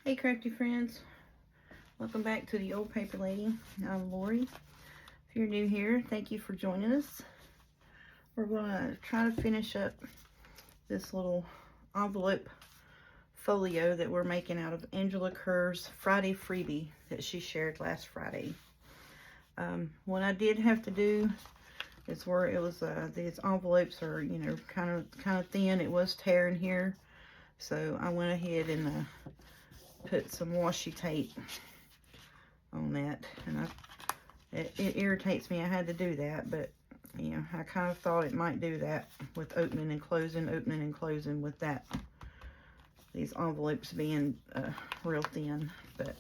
Hey crafty friends, welcome back to the Old Paper Lady. I'm Lori. If you're new here, thank you for joining us. We're going to try to finish up this little envelope folio that we're making out of Angela Kerr's Friday Freebie that she shared last Friday. What I did have to do is where it was these envelopes are, you know, kind of thin. It was tearing here, so I went ahead and put some washi tape on that, and it irritates me I had to do that, but you know, I kind of thought it might do that with opening and closing with that, these envelopes being real thin. But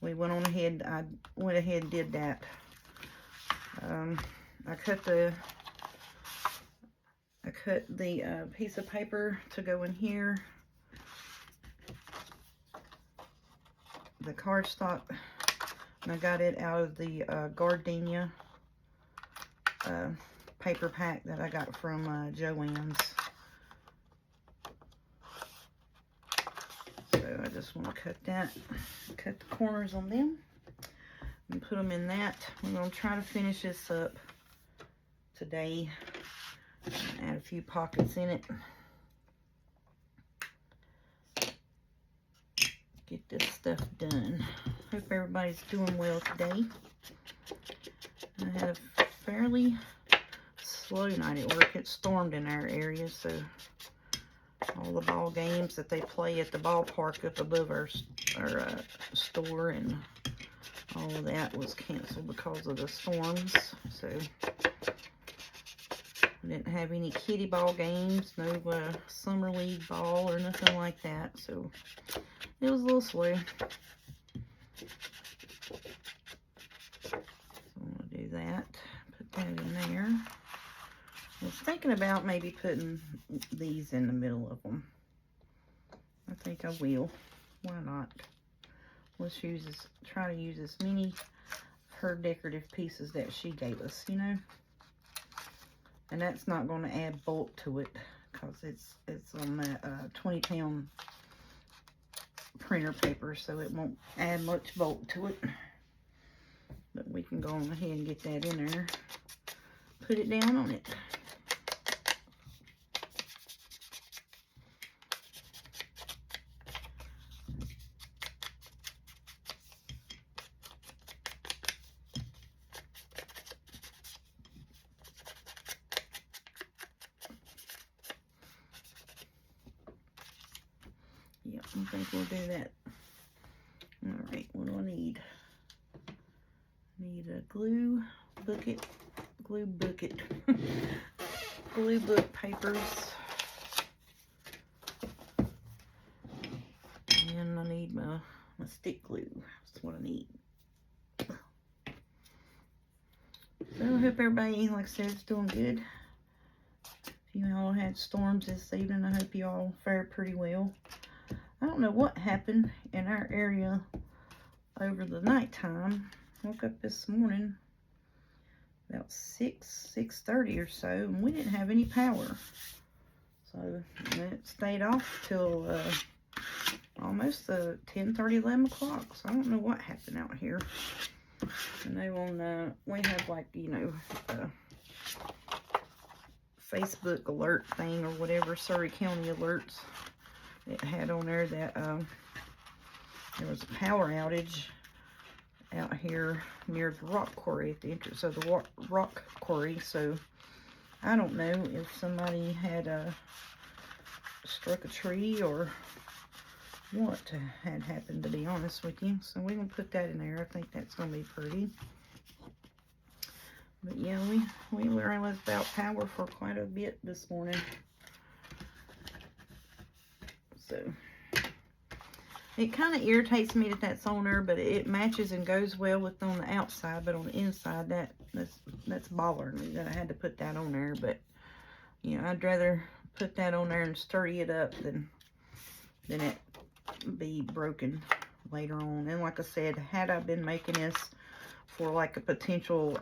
we went on ahead, I went ahead and did that. I cut the piece of paper to go in here. The cardstock, and I got it out of the gardenia paper pack that I got from Joann's. So I just want to cut the corners on them and put them in that. We're going to try to finish this up today. Add a few pockets in it. Get this stuff done. Hope everybody's doing well today. I had a fairly slow night at work. It stormed in our area, so all the ball games that they play at the ballpark up above our store and all of that was canceled because of the storms. So we didn't have any kiddie ball games, no summer league ball or nothing like that. So it was a little slow. So I'm going to do that. Put that in there. I was thinking about maybe putting these in the middle of them. I think I will. Why not? Let's try to use as many of her decorative pieces that she gave us, you know. And that's not going to add bulk to it because it's on that 20-pound printer paper, so it won't add much bulk to it. But we can go on ahead and get that in there. Put it down on it. Yep, I think we'll do that. Alright, what do I need? I need a glue bucket, glue book papers, and I need my stick glue. That's what I need. So I hope everybody, like I said, is doing good. If you all had storms this evening, I hope you all fared pretty well. I don't know what happened in our area over the nighttime. Woke up this morning about 6:30 or so, and we didn't have any power. So it stayed off till almost 10:30, 11 o'clock. So I don't know what happened out here. I know on we have, like, you know, Facebook alert thing or whatever, Surrey County alerts. It had on there that there was a power outage out here near the rock quarry at the entrance of the rock quarry. So I don't know if somebody had struck a tree or what had happened, to be honest with you. So we're gonna put that in there. I think that's gonna be pretty. But yeah, we were without power for quite a bit this morning. So it kind of irritates me that that's on there, but it matches and goes well with on the outside. But on the inside, that's bothering me that I had to put that on there. But you know, I'd rather put that on there and sturdy it up than it be broken later on. And like I said, had I been making this for like a potential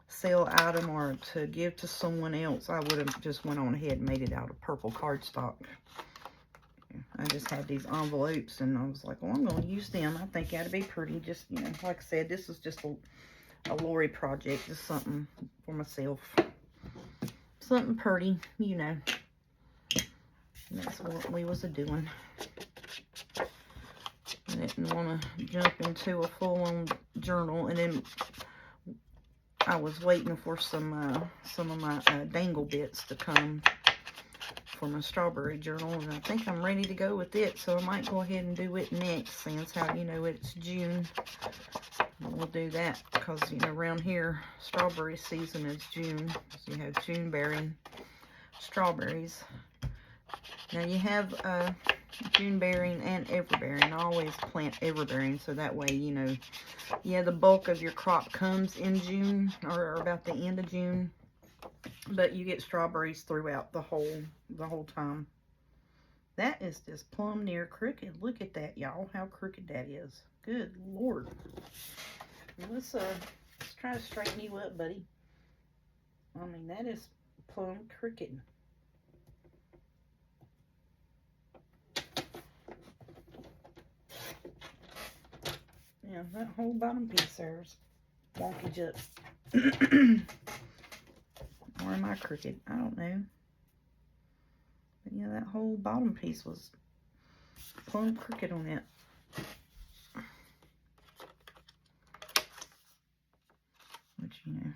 sale item or to give to someone else, I would have just went on ahead and made it out of purple cardstock. I just had these envelopes, and I was like, well, I'm going to use them. I think that'd be pretty. Just, you know, like I said, this is just a Lori project. Just something for myself. Something pretty, you know. And that's what we was a-doing. I didn't want to jump into a full-on journal, and then I was waiting for some of my dangle bits to come for my strawberry journal, and I think I'm ready to go with it, so I might go ahead and do it next, since how, you know, it's June. And we'll do that because, you know, around here strawberry season is June, so you have June bearing strawberries. Now you have June bearing and everbearing. I always plant everbearing, so that way, you know, yeah, the bulk of your crop comes in June or about the end of June, but you get strawberries throughout the whole time. That is just plumb near crooked. Look at that, y'all, how crooked that is. Good Lord. Let's try to straighten you up, buddy. I mean, that is plumb crooked. Yeah, that whole bottom piece there is wonky just. Or am I crooked? I don't know. But yeah, that whole bottom piece was plumb crooked on it. Which, you know,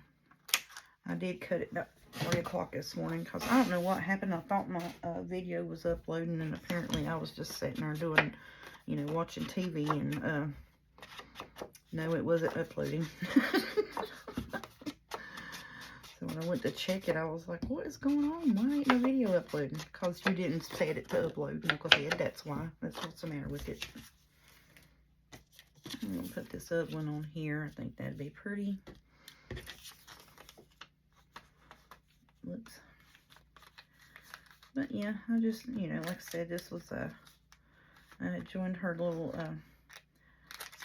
I did cut it about 3 o'clock this morning because I don't know what happened. I thought my video was uploading, and apparently I was just sitting there doing, you know, watching TV, and no, it wasn't uploading. So when I went to check it, I was like, what is going on? Why ain't no video uploading? Because you didn't set it to upload, knucklehead. That's why. That's what's the matter with it. I'm going to put this other one on here. I think that'd be pretty. Looks. But yeah, I just, you know, like I said, this was I joined her little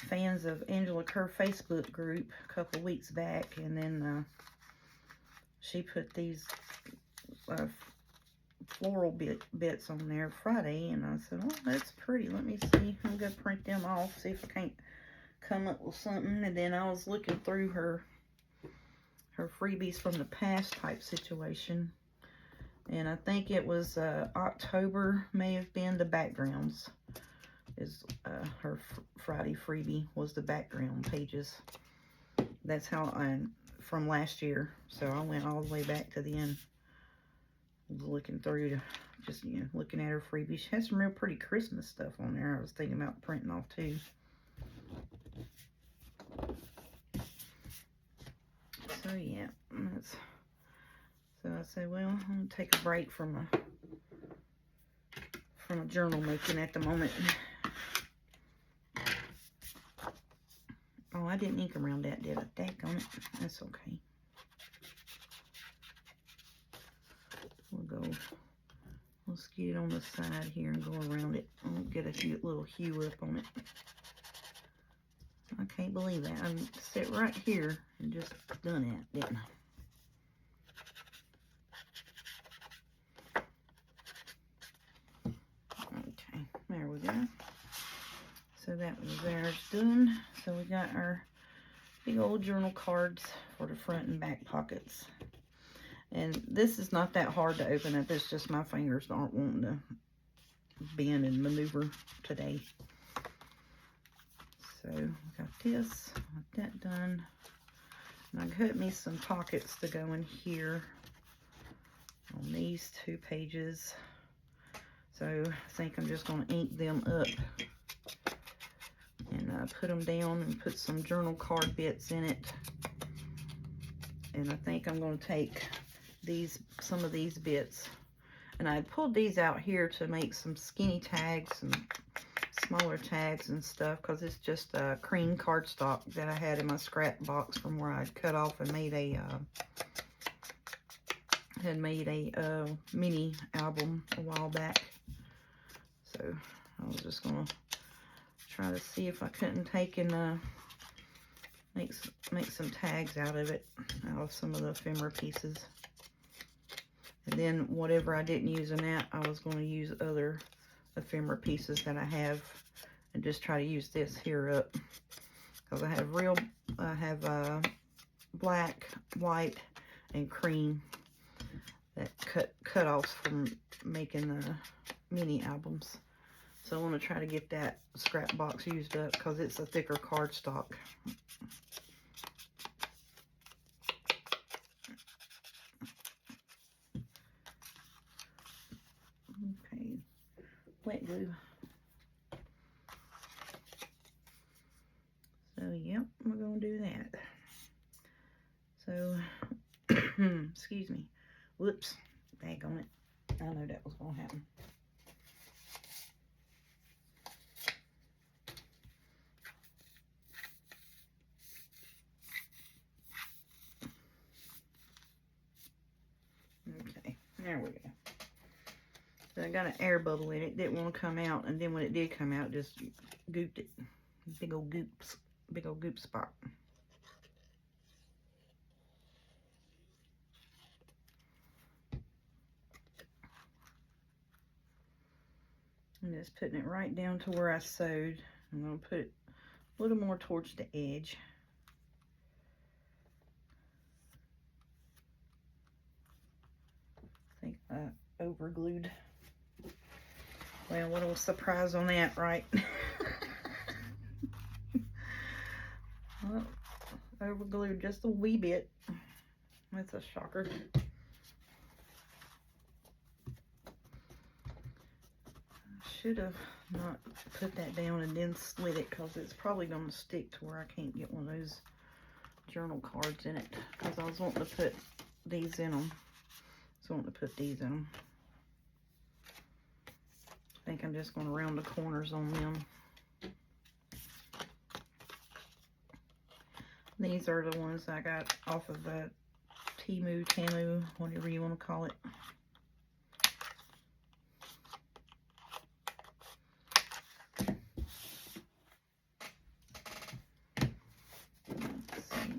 fans of Angela Kerr Facebook group a couple weeks back, and then she put these floral bits on there Friday, and I said, oh, that's pretty. Let me see. I'm going to print them off, see if I can't come up with something. And then I was looking through her freebies from the past type situation, and I think it was October, may have been the backgrounds. Is her Friday freebie was the background pages. That's how from last year. So I went all the way back to the end. Was looking through to just, you know, looking at her freebie. She has some real pretty Christmas stuff on there. I was thinking about printing off too. So yeah, so I said, well, I'm gonna take a break from a journal making at the moment. Oh, I didn't ink around that, did I? Daggone it. That's okay. Let's get it on the side here and go around it. I'll get a little hue up on it. I can't believe that. I sit right here and just done that, didn't I? Okay, there we go. So that was theirs done. So we got our big old journal cards for the front and back pockets. And this is not that hard to open up. It's just my fingers aren't wanting to bend and maneuver today. So got this, got that done. And I cut me some pockets to go in here on these 2 pages. So I think I'm just going to ink them up and put them down and put some journal card bits in it. And I think I'm going to take some of these bits, and I pulled these out here to make some skinny tags and smaller tags and stuff, because it's just cream cardstock that I had in my scrap box from where I'd cut off and made a mini album a while back. So I was just gonna try to see if I couldn't take and make some tags out of some of the ephemera pieces. And then whatever I didn't use in that, I was going to use other ephemera pieces that I have, and just try to use this here up, because I have black, white, and cream that cut offs from making the mini albums. So I want to try to get that scrap box used up because it's a thicker cardstock. Okay, wet glue. So yep, we're gonna do that. So excuse me. Whoops, daggone it. I know that was gonna happen. Okay, there we go. So I got an air bubble in it. Didn't want to come out, and then when it did come out, just gooped it. Big old goop spot. I'm just putting it right down to where I sewed. I'm going to put it a little more towards the edge. I think I overglued. Well, what a surprise on that, right? Well, overglued just a wee bit. That's a shocker. Should have not put that down and then slid it, because it's probably going to stick to where I can't get one of those journal cards in it, because I was wanting to put these in them. So I want to put these in them. I think I'm just going to round the corners on them. These are the ones I got off of Tamu, whatever you want to call it.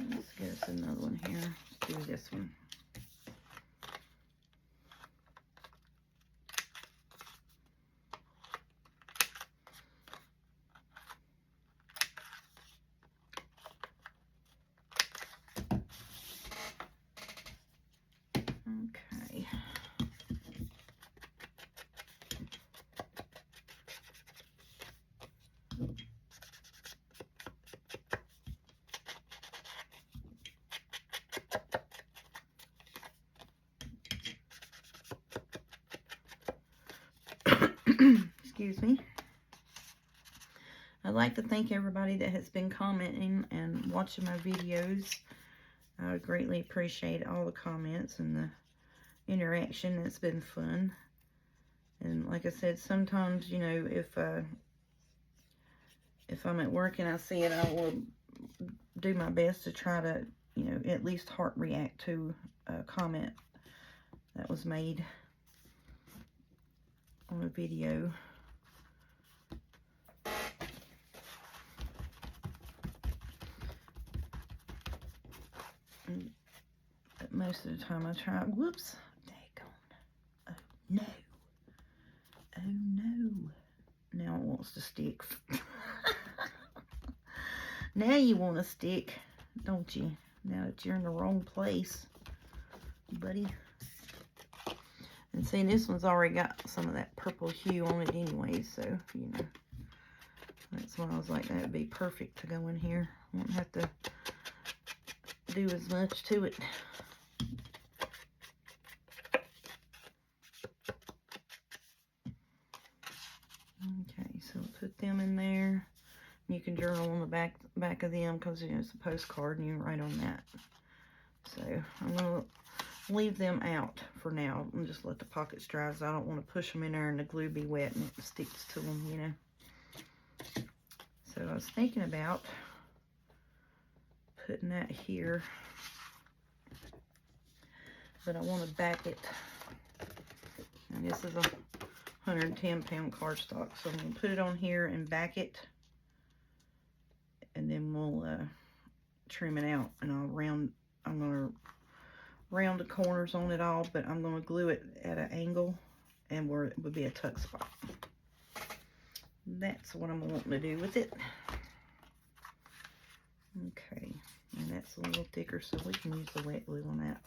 Let's get us another one here. Let's do this one. Okay. Excuse me. I'd like to thank everybody that has been commenting and watching my videos. I would greatly appreciate all the comments and the interaction. It's been fun. And like I said, sometimes, you know, if I'm at work and I see it, I will do my best to try to, you know, at least heart react to a comment that was made on a video. But most of the time I try, whoops, daggone. Oh no. Oh no. Now it wants to stick. Now you want to stick, don't you? Now that you're in the wrong place, buddy. And see, this one's already got some of that purple hue on it anyway, so, you know. That's why I was like, that would be perfect to go in here. Won't have to do as much to it. Okay, so put them in there. You can journal on the back of them, because, you know, it's a postcard and you can write on that. So I'm going to leave them out for now and just let the pockets dry, so I don't want to push them in there and the glue be wet and it sticks to them, you know. So I was thinking about putting that here, but I want to back it. And this is a 110-pound cardstock, so I'm going to put it on here and back it, and then we'll trim it out, and I'm going to round the corners on it all, but I'm going to glue it at an angle and where it would be a tuck spot. that's what I'm wanting to do with it. Okay, and that's a little thicker, so we can use the wet glue on that.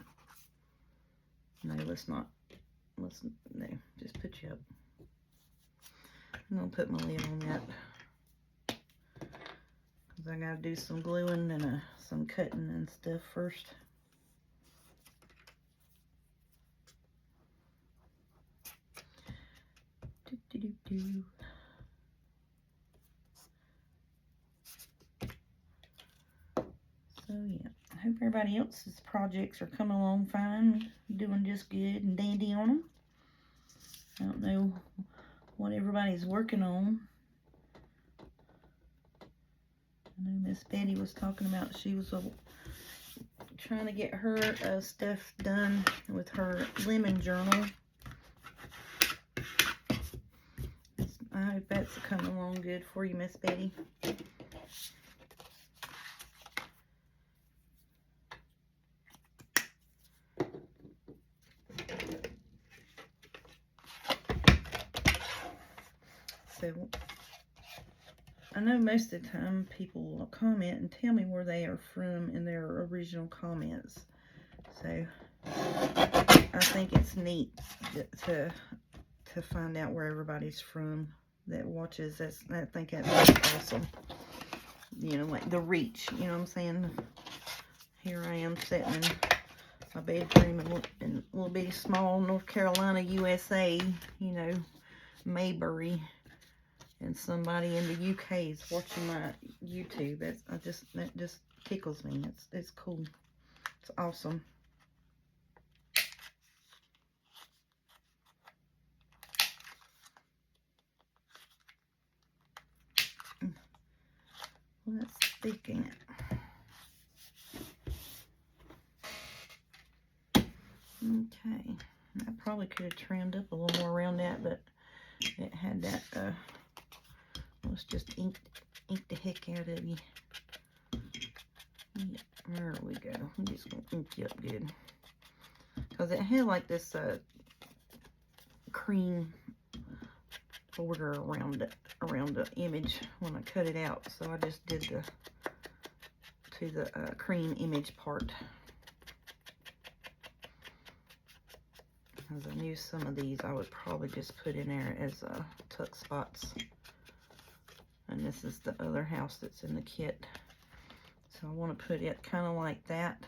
No, let's not. No, just put you up. I'm gonna put my lid on that because I gotta do some gluing and some cutting and stuff first. So yeah, I hope everybody else's projects are coming along fine, doing just good and dandy on them. I don't know what everybody's working on. I know Miss Betty was talking about she was trying to get her stuff done with her lemon journal. I hope that's coming along good for you, Miss Betty. So I know most of the time people will comment and tell me where they are from in their original comments. So I think it's neat to find out where everybody's from that watches. I think that's awesome. You know, like the reach, you know what I'm saying? Here I am sitting in my bedroom in little bitty small North Carolina, USA, you know, Maybury, and somebody in the UK is watching my YouTube. That just tickles me. It's cool. It's awesome. Well, that's thick, ain't it? Okay. I probably could have trimmed up a little more around that, but it had that, let's just ink the heck out of you. Yeah, there we go. I'm just going to ink you up good. Because it had like this cream border around the image when I cut it out. So I just did the cream image part. Because I knew some of these I would probably just put in there as tuck spots. And this is the other house that's in the kit. So I want to put it kind of like that.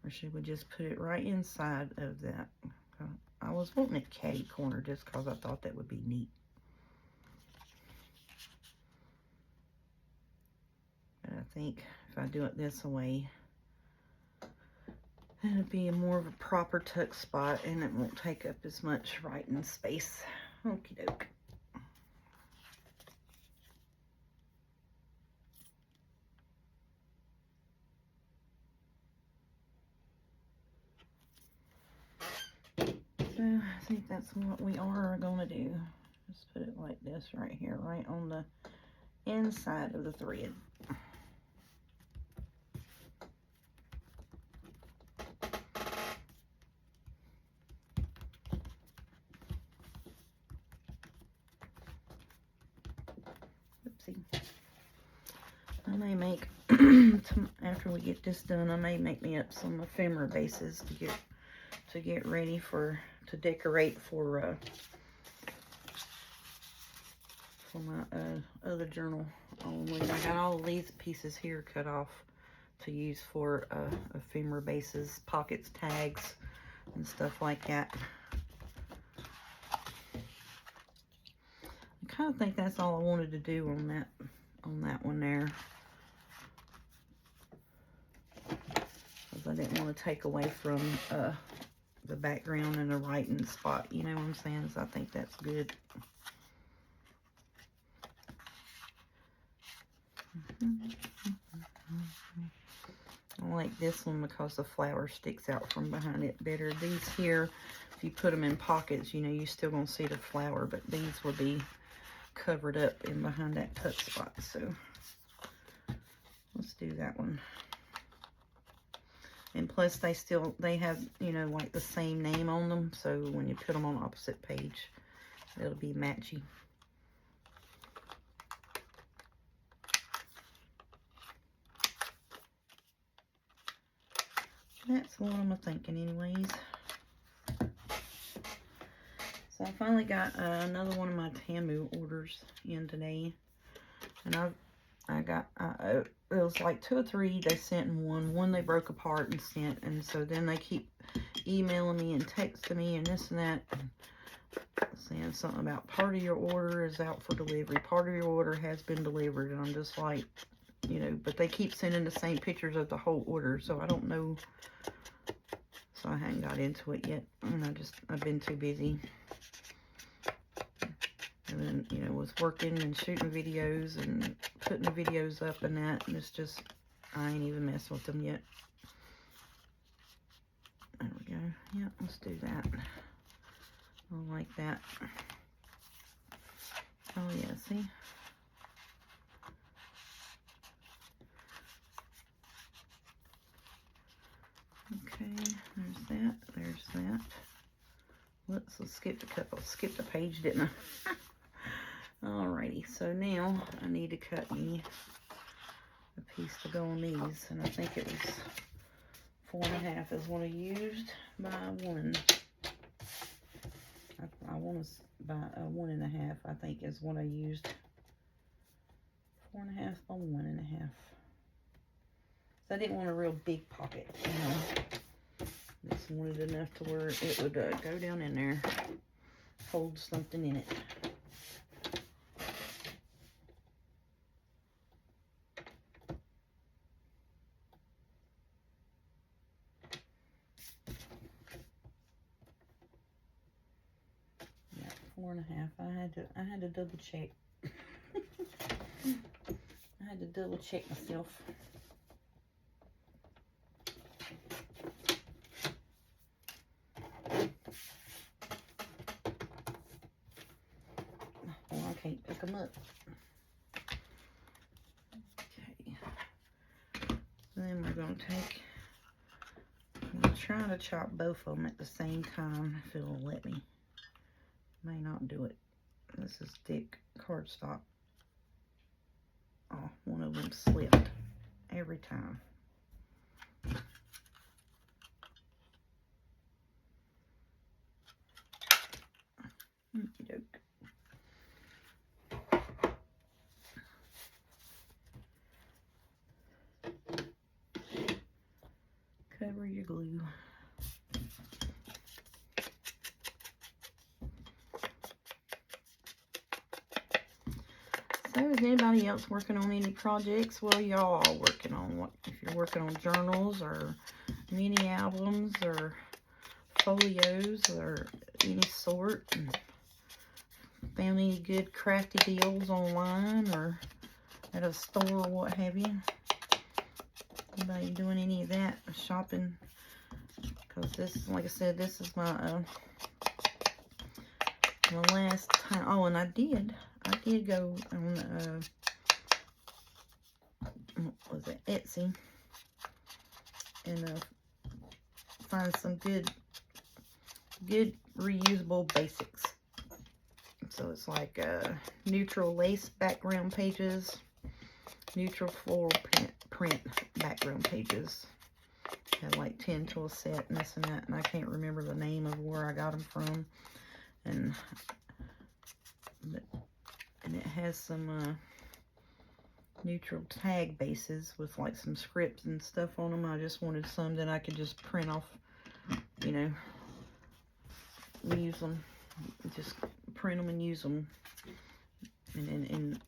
Or should we just put it right inside of that? I was wanting a catty corner just because I thought that would be neat. But I think if I do it this way, it'll be more of a proper tuck spot and it won't take up as much writing space. Okie doke. So I think that's what we are going to do. Just put it like this right here, right on the inside of the thread. Oopsie. I may make, after we get this done, I may make me up some ephemera bases to get ready to decorate for my other journal only. I got all of these pieces here cut off to use for ephemera bases, pockets, tags, and stuff like that. I kind of think that's all I wanted to do on that one there. Because I didn't want to take away from the background and the writing spot, you know what I'm saying? So I think that's good. I like this one because the flower sticks out from behind it better. These here, if you put them in pockets, you know, you're still going to see the flower, but these will be covered up in behind that tuck spot. So let's do that one. And plus they have, you know, like the same name on them. So when you put them on the opposite page, It'll be matchy. That's what I'm thinking anyways. So I finally got another one of my Temu orders in today. And it was like 2 or 3 they sent in one. One they broke apart and sent. And so then they keep emailing me and texting me and this and that. And saying something about part of your order is out for delivery. Part of your order has been delivered. And I'm just like, you know, but they keep sending the same pictures of the whole order. So I don't know. So I hadn't got into it yet. And I've been too busy. And then, you know, was working and shooting videos and putting the videos up and that. And it's just, I ain't even messed with them yet. There we go. Yep, let's do that. I like that. Oh, yeah, see? Okay, there's that. There's that. Whoops, I skipped a page, didn't I? Alrighty, so now I need to cut me a piece to go on these, and I think it was 4.5 is what I used by 1. I want to by 1.5, I think is what I used. 4.5 by 1.5. So I didn't want a real big pocket, you know. Just wanted enough to where it would go down in there, hold something in it. Yeah, 4.5. I had to double check. I had to double check myself. Well, I can't pick them up. Okay. Then we're going to I'm going to try to chop both of them at the same time if it'll let me. May not do it. This is thick cardstock. Oh, one of them slipped every time. Okey-doke. Cover your glue. So is anybody else working on any projects? Well, y'all are working on what? If you're working on journals or mini albums or folios or any sort, and found any good crafty deals online or at a store or what have you. Anybody doing any of that shopping? Because this, like I said, this is my the last time. Oh, and I did go on what was it, Etsy, and find some good reusable basics. So it's like neutral lace background pages, neutral floral print background pages. Had like 10 to a set and this and that, and I can't remember the name of where I got them from. And it has some neutral tag bases with like some scripts and stuff on them. I just wanted some that I could just print off, you know, use them, just print them and use them. And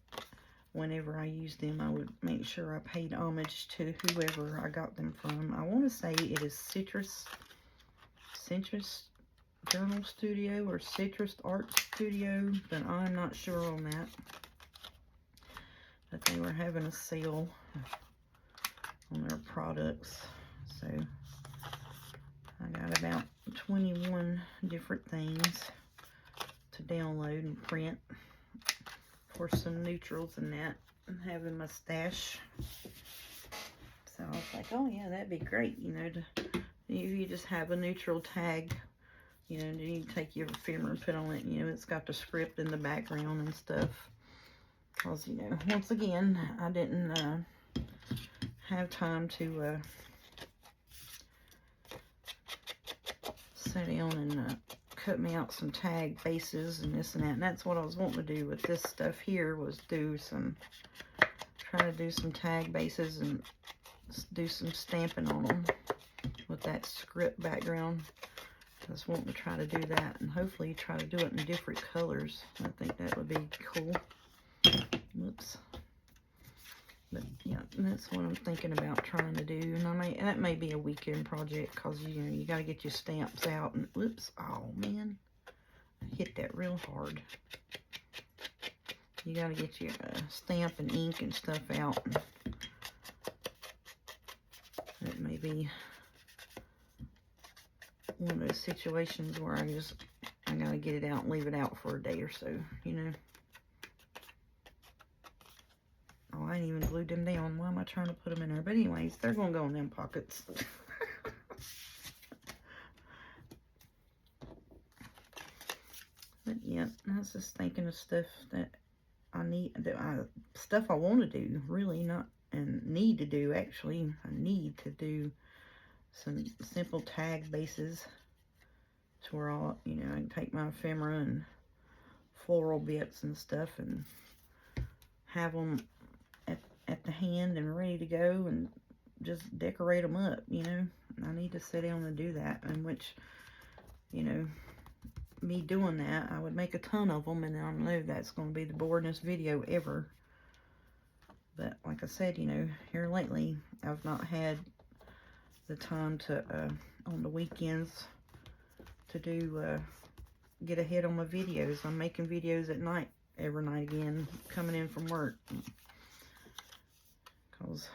whenever I use them, I would make sure I paid homage to whoever I got them from. I want to say it is Citrus Journal Studio or Citrus Art Studio, but I'm not sure on that. But they were having a sale on their products, so I got about 21 different things to download and print for some neutrals and that, and having my stash. So I was like, oh yeah, that'd be great, you know, if you just have a neutral tag You know, you take your ephemera and put on it, you know, it's got the script in the background and stuff. Because, you know, once again, I didn't have time to sit down and cut me out some tag bases and this and that. And that's what I was wanting to do with this stuff here, was try to do some tag bases and do some stamping on them with that script background. I was wanting to try to do that and hopefully try to do it in different colors. I think that would be cool. Whoops. But yeah, that's what I'm thinking about trying to do. And that may be a weekend project, because you know, you got to get your stamps out. And whoops, oh man, I hit that real hard. You got to get your stamp and ink and stuff out. And that may be one of those situations where I gotta get it out and leave it out for a day or so, you know. Oh, I ain't even glued them down. Why am I trying to put them in there? But anyways, they're gonna go in them pockets. But yeah, I was just thinking of stuff that I need, stuff I want to do, really, not, and need to do, actually. I need to do some simple tag bases to where I'll, you know, I can take my ephemera and floral bits and stuff and have them at the hand and ready to go and just decorate them up, you know. I need to sit down and do that, and which, you know, me doing that, I would make a ton of them, and I know that's going to be the boringest video ever. But like I said, you know, here lately, I've not had the time to, on the weekends, to do, get ahead on my videos. I'm making videos at night, every night again, coming in from work. Because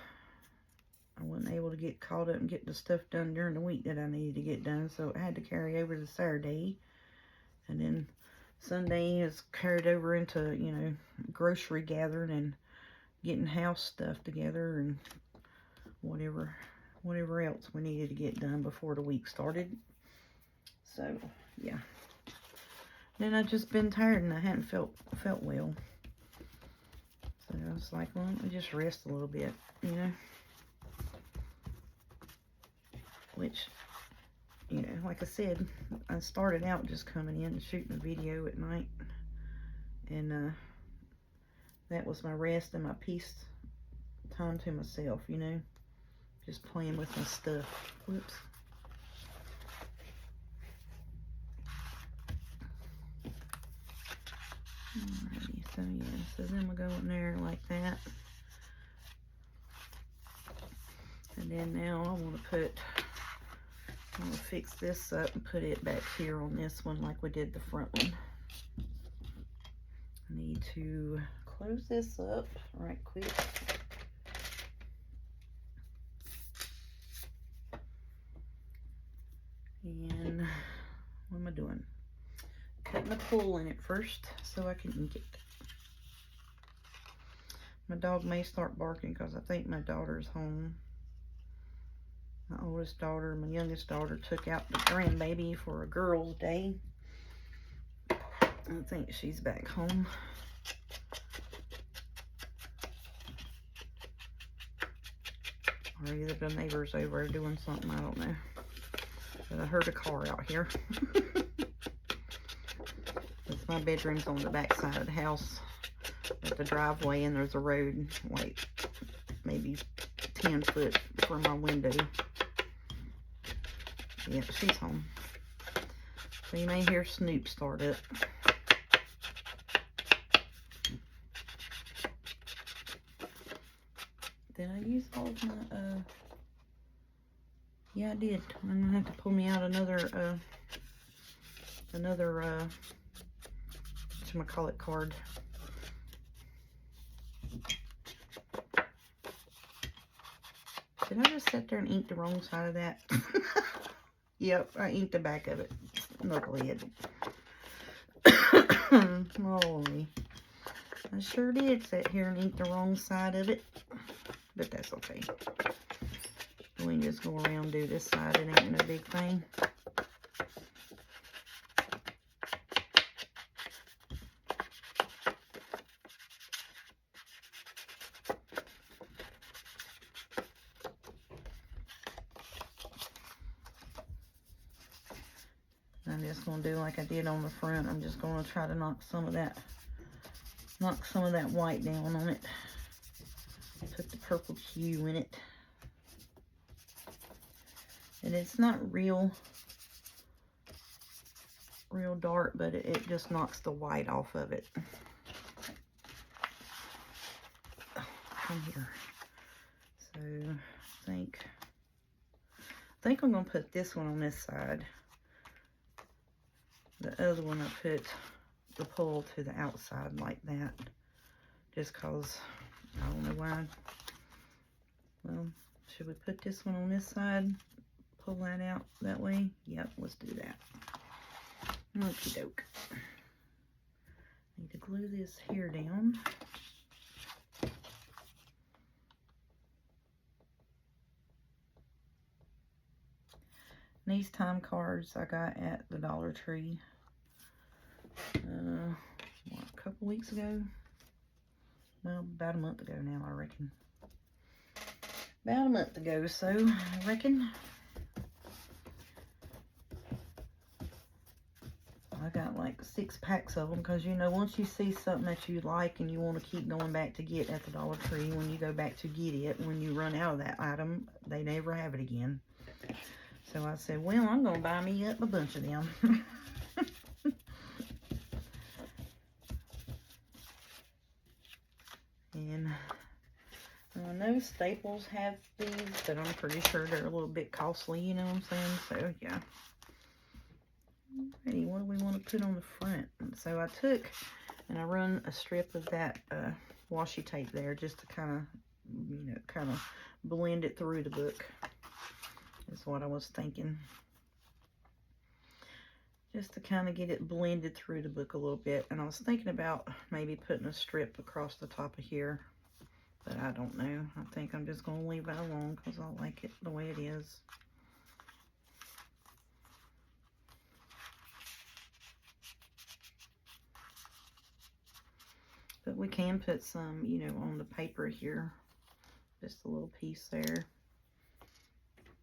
I wasn't able to get caught up and get the stuff done during the week that I needed to get done. So I had to carry over to Saturday. And then Sunday is carried over into, you know, grocery gathering and getting house stuff together and whatever else we needed to get done before the week started. So, yeah. Then I've just been tired and I hadn't felt well. So I was like, well, let me just rest a little bit, you know. Which, you know, like I said, I started out just coming in and shooting a video at night. And that was my rest and my peace time to myself, you know. Just playing with my stuff. Whoops. Alrighty, so yeah, so then we'll go in there like that. And then now I want to fix this up and put it back here on this one like we did the front one. I need to close this up right quick. And what am I doing? Cutting a pull in it first so I can ink it. My dog may start barking because I think my daughter's home. My oldest daughter and my youngest daughter took out the grandbaby for a girls' day. I think she's back home. Or either the neighbors over there doing something, I don't know. But I heard a car out here. My bedroom's on the back side of the house at the driveway, and there's a road like maybe 10 foot from my window. Yeah, she's home. So you may hear Snoop start up. Did I use all of my, yeah, I did. I'm gonna have to pull me out another whatchamacallit card. Did I just sit there and ink the wrong side of that? Yep, I inked the back of it. Knucklehead. Holy. I sure did sit here and ink the wrong side of it. But that's okay. We can just go around and do this side. It ain't no big thing. going to do like I did on the front. I'm just going to try to knock some of that white down on it. Put the purple hue in it. And it's not real dark, but it just knocks the white off of it. Come here. So I think I'm gonna put this one on this side. The other one I put the pull to the outside like that, just cause I don't know why. Well, should we put this one on this side? Pull that out that way? Yep, let's do that. Okie doke. Need to glue this here down. These time cards I got at the Dollar Tree a couple weeks ago. Well, about a month ago now, I reckon. About a month ago, so I reckon. I got like 6 packs of them because, you know, once you see something that you like and you want to keep going back to get at the Dollar Tree, when you go back to get it, when you run out of that item, they never have it again. So I said, well, I'm going to buy me up a bunch of them. And I know Staples have these, but I'm pretty sure they're a little bit costly, you know what I'm saying? So, yeah. Alrighty, what do we want to put on the front? So I took and I run a strip of that washi tape there just to kind of, you know, kind of blend it through the book. Is what I was thinking. Just to kind of get it blended through the book a little bit. And I was thinking about maybe putting a strip across the top of here. But I don't know. I think I'm just going to leave that alone because I like it the way it is. But we can put some, you know, on the paper here. Just a little piece there.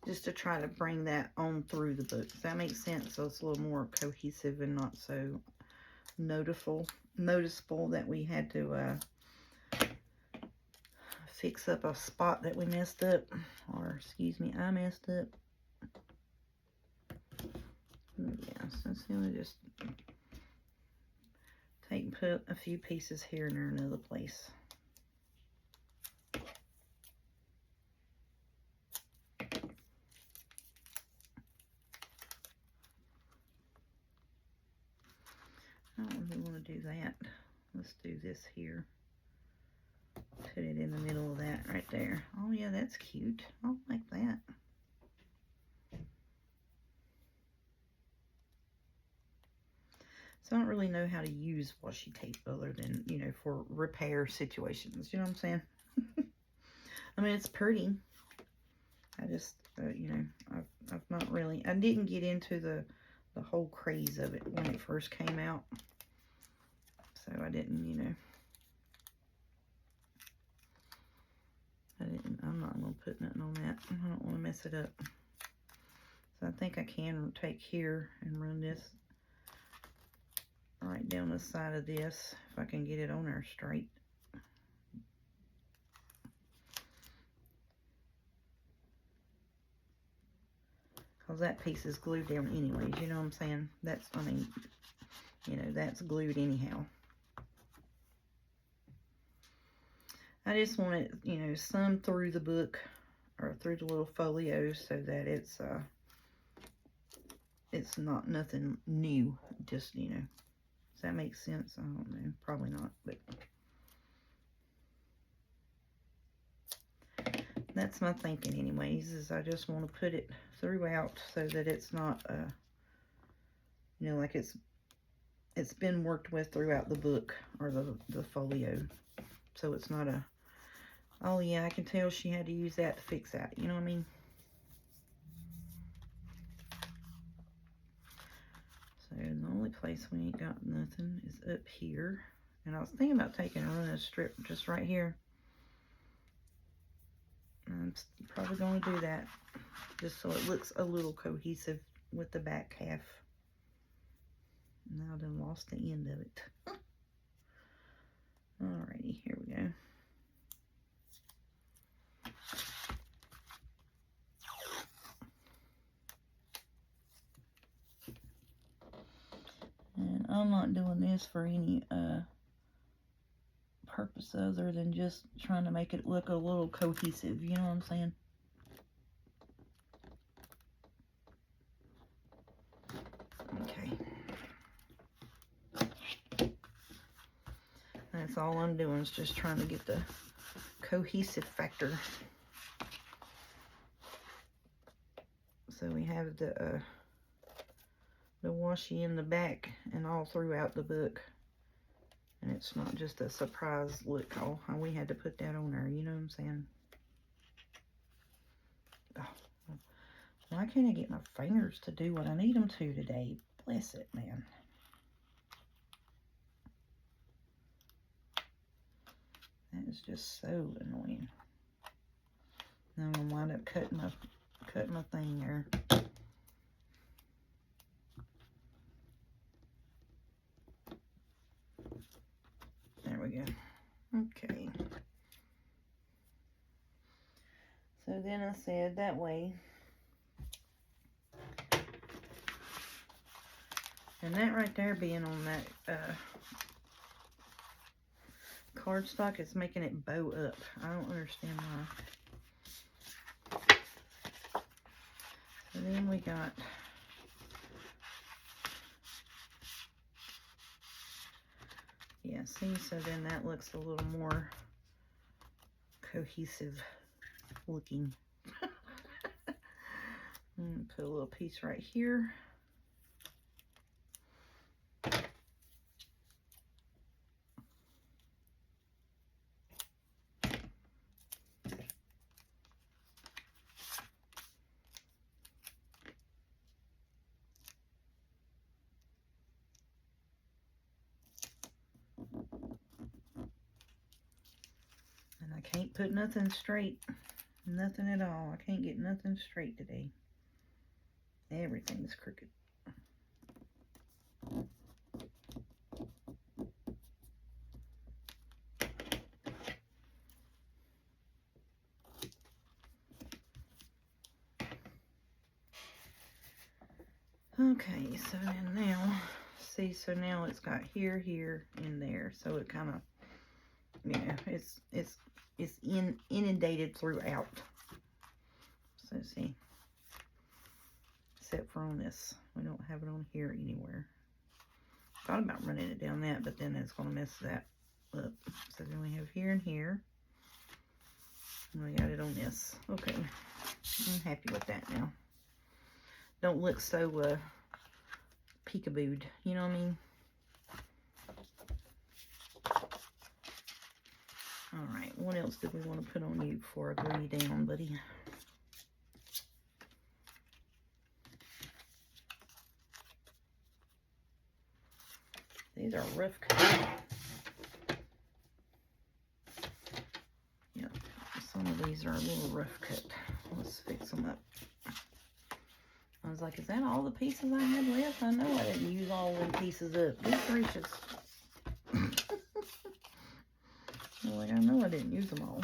Just to try to bring that on through the book. Does that make sense? So it's a little more cohesive and not so noticeable that we had to fix up a spot that we messed up. Or, excuse me, I messed up. Yeah, so it's going to just take and put a few pieces here and there in another place. I don't really want to do that. Let's do this here. Put it in the middle of that right there. Oh yeah, that's cute. I like that. So I don't really know how to use washi tape other than, you know, for repair situations. You know what I'm saying? I mean, it's pretty. I just, you know, I've not really, I didn't get into the whole craze of it when it first came out. So I didn't, you know, I'm not going to put nothing on that. I don't want to mess it up. So I think I can take here and run this right down the side of this, if I can get it on there straight. Because that piece is glued down anyways, you know what I'm saying? That's, I mean, you know, that's glued anyhow. I just want it, you know, some through the book or through the little folio so that it's not nothing new. Just, you know, does that make sense? I don't know. Probably not, but that's my thinking anyways, is I just want to put it throughout so that it's not, you know, like it's been worked with throughout the book or the folio. So it's not a, oh yeah, I can tell she had to use that to fix that. You know what I mean? So the only place we ain't got nothing is up here. And I was thinking about taking and running a strip just right here. I'm probably going to do that just so it looks a little cohesive with the back half. Now I done lost the end of it. Alrighty, here we go. And I'm not doing this for any purpose other than just trying to make it look a little cohesive, you know what I'm saying? Okay. That's all I'm doing is just trying to get the cohesive factor. So we have the washi in the back and all throughout the book. And it's not just a surprise look. Oh, we had to put that on there, you know what I'm saying? Oh, why can't I get my fingers to do what I need them to today? Bless it, man. That is just so annoying. Now I'm gonna wind up cutting my thing there. There we go. Okay. So then I said that way. And that right there being on that cardstock is making it bow up. I don't understand why. So then we got see, so then that looks a little more cohesive looking. Put a little piece right here. And I can't put nothing straight. Nothing at all. I can't get nothing straight today. Everything's crooked. Okay, so then now, see, so now it's got here, here, and there. So it kind of, you know, it's inundated throughout. So see, except for on this, we don't have it on here anywhere. Thought about running it down that, but then it's going to mess that up. So then we have here and here. And we got it on this. Okay, I'm happy with that now. Don't look so peekabooed, you know what I mean? Alright, what else did we want to put on you before I glue you down, buddy? These are rough cuts. Yep, some of these are a little rough cut. Let's fix them up. I was like, is that all the pieces I had left? I know I didn't use all the pieces up. Good gracious. I was like, I know I didn't use them all.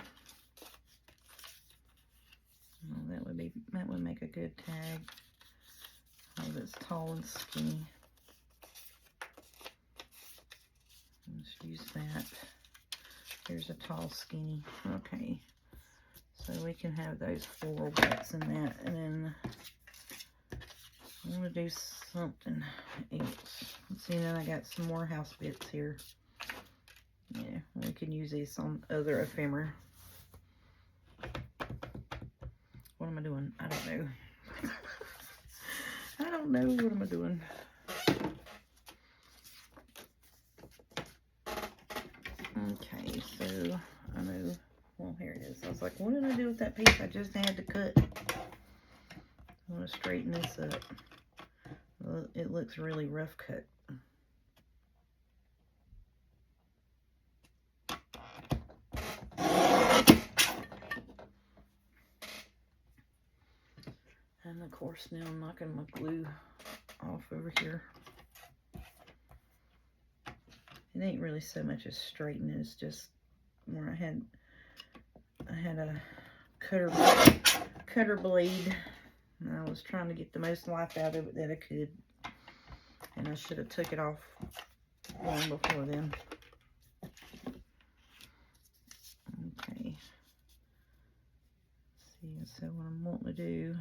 Well, that would make a good tag. Oh, that's tall and skinny. Let's use that. Here's a tall, skinny. Okay. So we can have those floral backs in that. And then I'm going to do something else. Let's see, then I got some more house bits here. Yeah, we can use these on other ephemera. What am I doing? I don't know. I don't know. What am I doing? Okay, so I know. Well, here it is. I was like, what did I do with that piece I just had to cut? I want to straighten this up. Well, it looks really rough cut. And of course, now I'm knocking my glue off over here. it ain't really so much as straightening, it's just where I had a cutter blade, and I was trying to get the most life out of it that I could, and I should have took it off long before then. Okay. See, so what I'm wanting to do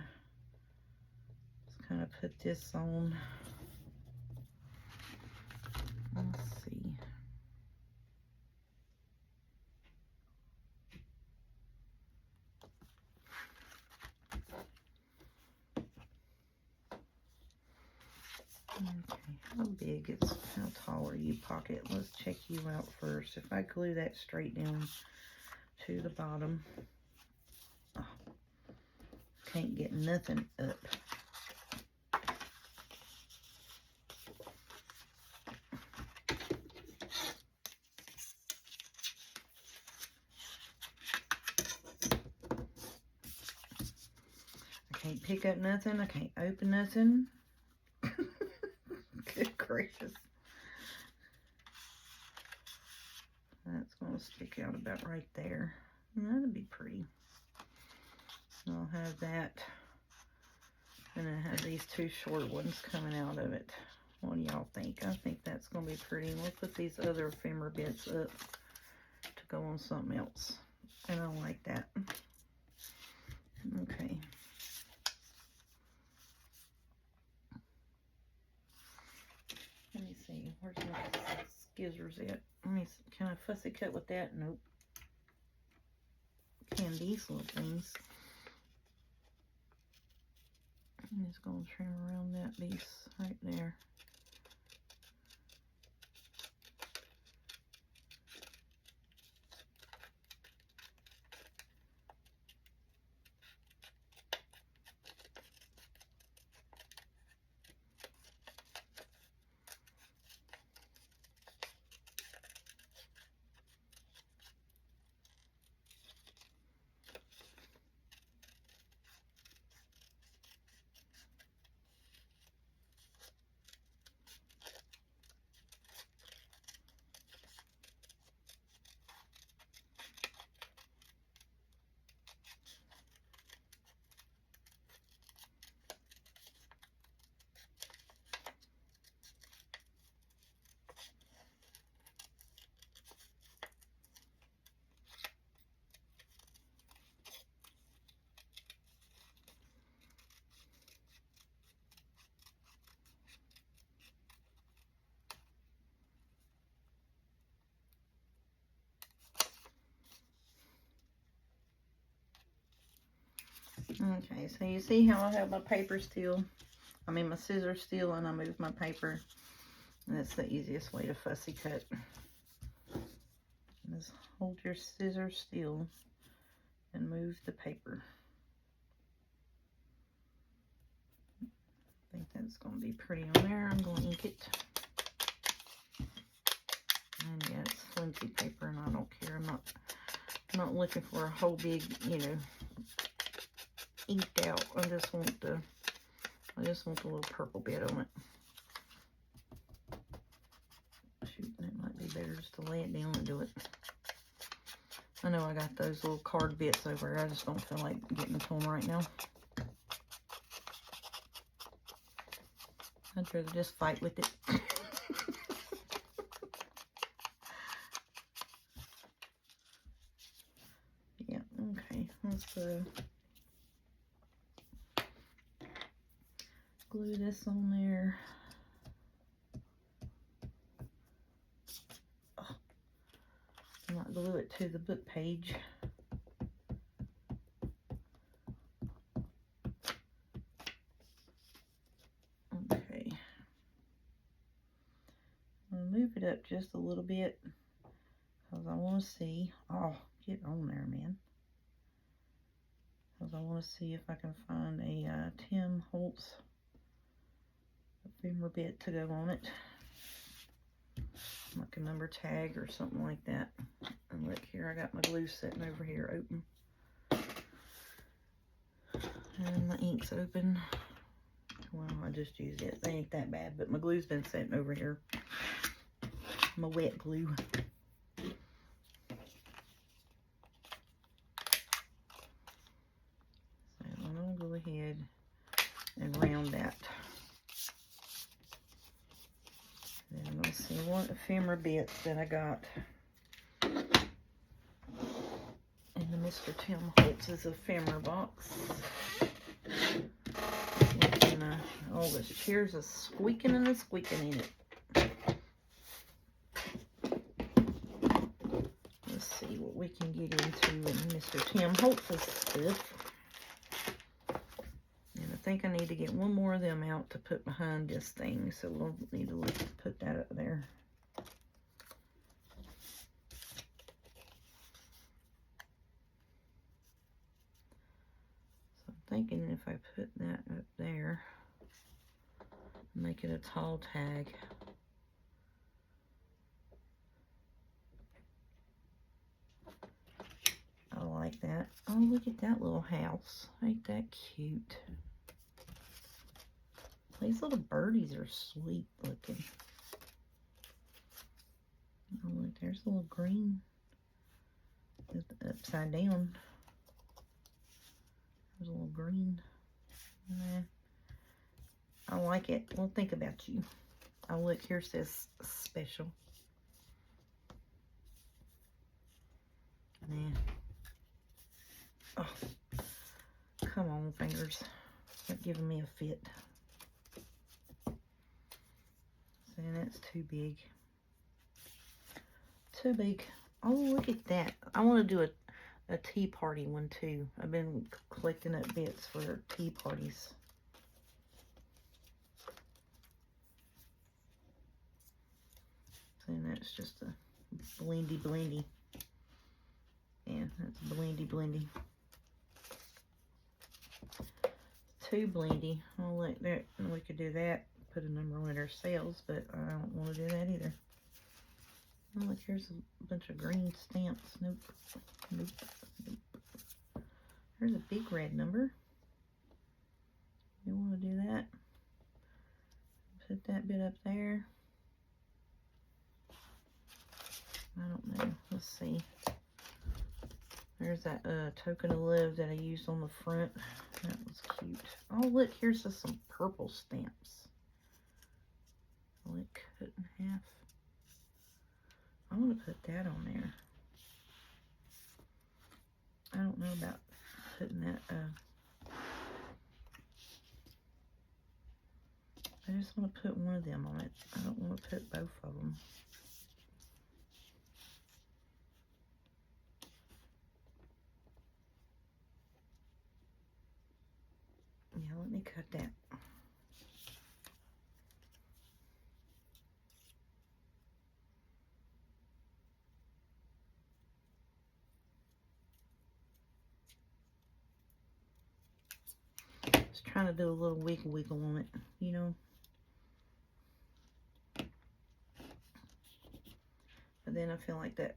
is kind of put this on. Let's see. Okay, how big is, how tall are you, pocket? Let's check you out first. If I glue that straight down to the bottom, oh, can't get nothing up. I can't pick up nothing. I can't open nothing. Good gracious. That's going to stick out about right there. That'll be pretty. So I'll have that. And I have these two short ones coming out of it. What do y'all think? I think that's going to be pretty. And we'll put these other ephemera bits up to go on something else. And I like that. Okay. Let me see. Where's my scissors at? Let me, can I fussy cut with that? Nope. Can these little things. I'm just going to trim around that piece right there. Okay, so you see how I have my paper still, my scissors still, and I move my paper. And that's the easiest way to fussy cut. Just hold your scissors still and move the paper. I think that's going to be pretty on there. I'm going to ink it. And yeah, it's flimsy paper, and I don't care. I'm not looking for a whole big, inked out. I just want the little purple bit on it. Shoot, it might be better just to lay it down and do it. I know I got those little card bits over here. I just don't feel like getting to them right now. I'd rather just fight with it. Yeah, okay. Let's glue this on there. Oh, I might glue it to the book page. Okay. I'll move it up just a little bit because I want to see. Oh, get on there, man. Because I want to see if I can find a Tim Holtz ephemera bit to go on it. Like a number tag or something like that. And look here, I got my glue sitting over here open. And my ink's open. Well, I just used it. They ain't that bad, but my glue's been sitting over here. my wet glue. So I'm going to go ahead and round that. Then I'm going to see what ephemera bits that I got in the Mr. Tim Holtz's ephemera box. Oh, this chair's a squeaking and a squeaking in it. Let's see what we can get into in Mr. Tim Holtz's stuff. And I think I need to get one more of them out to put behind this thing, so we'll need to put that up there. So I'm thinking if I put that up there, make it a tall tag. I like that. Oh, look at that little house. Ain't that cute? These little birdies are sweet looking. Oh, look, there's a little green. It's upside down. There's a little green. Nah. I like it. Well, think about you. Oh, look, here says special. Nah. Oh, come on, fingers. Not giving me a fit. See, that's too big. Too big. Oh, look at that. I want to do a tea party one, too. I've been collecting up bits for tea parties. And that's just a blendy. Yeah, that's blendy. Too blendy. I'll let that, and we could do that. Put a number on it ourselves, but I don't want to do that either. Oh, look, here's a bunch of green stamps. Nope. There's a big red number. You want to do that? Put that bit up there. I don't know. Let's see. There's that token of love that I used on the front. That was cute. Oh, look, here's just some purple stamps. Like cut in half. I want to put that on there. I don't know about putting that. I just want to put one of them on it. I don't want to put both of them. Yeah, let me cut that. Just trying to do a little wiggle on it, you know. But then I feel like that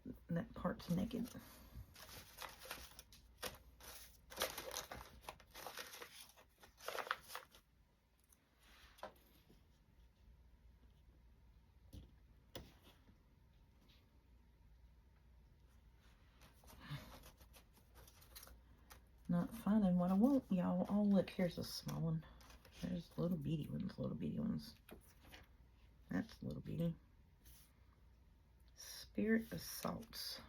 part's naked. Not finding what I want, y'all. Oh, look, here's a small one. There's little bitty ones. That's little bitty. Spirit of Salts.